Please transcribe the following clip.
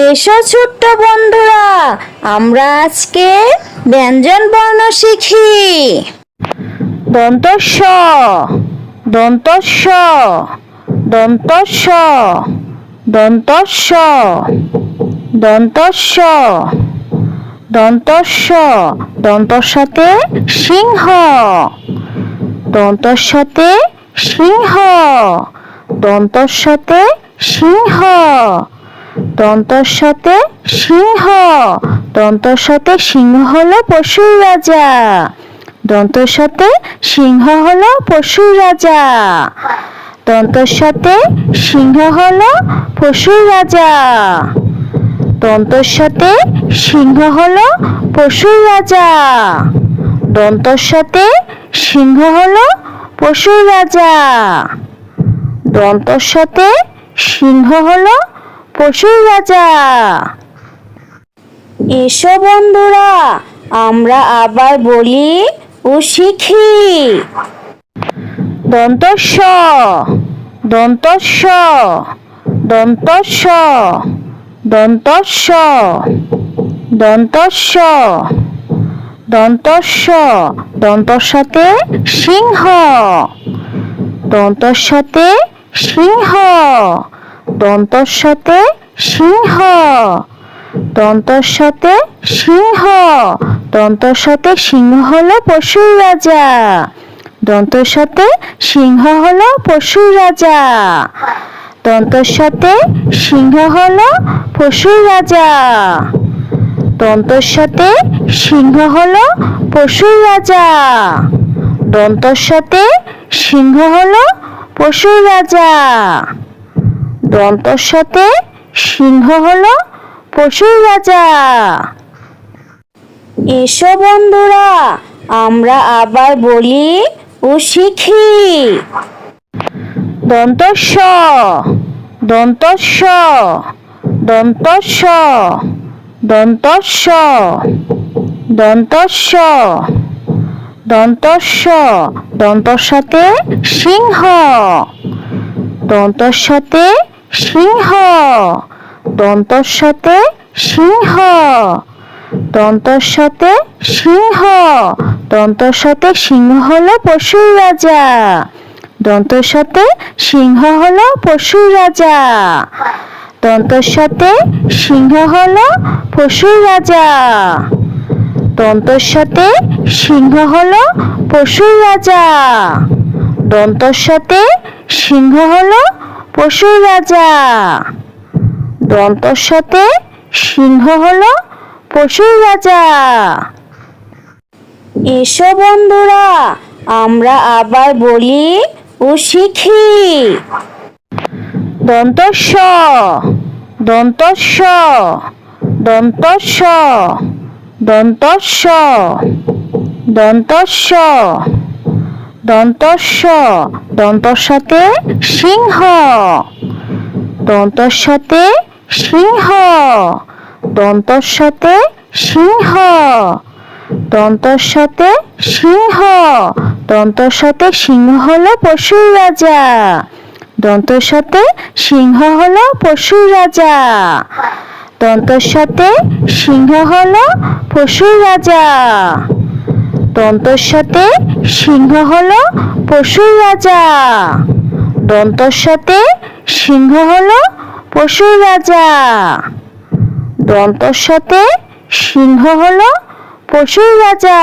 এসো ছোট্ট বন্ধুরা, আমরা আজকে ব্যঞ্জন বর্ণ শিখি। দন্ত স, দন্ত স, দন্ত স, দন্ত স, দন্ত স, দন্ত স, দন্তর সাথে সিংহ, দন্তর সাথে সিংহ, দন্তর সাথে সিংহ, দন্তর সাথে সিংহ, দন্তর সাথে সিংহ হলো পশুর রাজা, দন্তর সাথে সিংহ হলো পশুর রাজা, দন্তর সাথে সিংহ হলো পশুর রাজা, দন্তর সাথে সিংহ হলো পশুর রাজা, দন্তর সাথে সিংহ হলো পশুর রাজা, দন্তর সাথে সিংহ হলো পশুর রাজা। এসো বন্ধুরা, আমরা আবার বলি ও শিখি। দন্ত স, দন্ত স, দন্ত স, দন্ত স, দন্ত স, দন্ত স, দন্তর সাথে সিংহ, দন্তর সাথে সিংহ, দন্তর সাথে সিংহ, দন্তর সাথে সিংহ, দন্তর সাথে সিংহ হলো পশুর রাজা, দন্তর সাথে সিংহ হলো পশুর রাজা, দন্তর সাথে সিংহ হলো পশুর রাজা, দন্তর সাথে সিংহ হলো পশুর রাজা, দন্তর সাথে সিংহ হলো পশুর রাজা, দন্তর সাথে সিংহ হলো পশুর রাজা। এসো বন্ধুরা, আমরা আবার বলি ও শিখি। দন্ত স, দন্ত স, দন্ত স, দন্ত স, দন্ত স, দন্ত স, দন্তর সাথে সিংহ, দন্তর সাথে সিংহ, দন্তর সাথে সিংহ, দন্তর সাথে সিংহ, দন্তর সাথে সিংহ হলো পশুর রাজা, দন্তর সাথে সিংহ হলো পশুর রাজা, দন্তর সাথে সিংহ হলো পশুর রাজা, দন্তর সাথে সিংহ হলো পশুর রাজা, দন্তর সাথে সিংহ হলো পশুর রাজা, দন্তর সাথে সিংহ হলো পশুর রাজা। এসো বন্ধুরা, আমরা আবার বলি ও শিখি। দন্ত স, দন্ত স, দন্ত স, দন্ত স, দন্ত স, দন্ত স, দন্তর সাথে সিংহ, দন্তর সাথে সিংহ, দন্তর সাথে সিংহ, দন্তর সাথে সিংহ, দন্তর সাথে সিংহ হলো পশুর রাজা, দন্তর সাথে সিংহ হলো পশুর রাজা, দন্তর সাথে সিংহ হলো পশুর রাজা, দন্তর সাথে সিংহ হলো পশুর রাজা, দন্তর সাথে সিংহ হলো পশুর রাজা, দন্তর সাথে সিংহ হলো পশুর রাজা।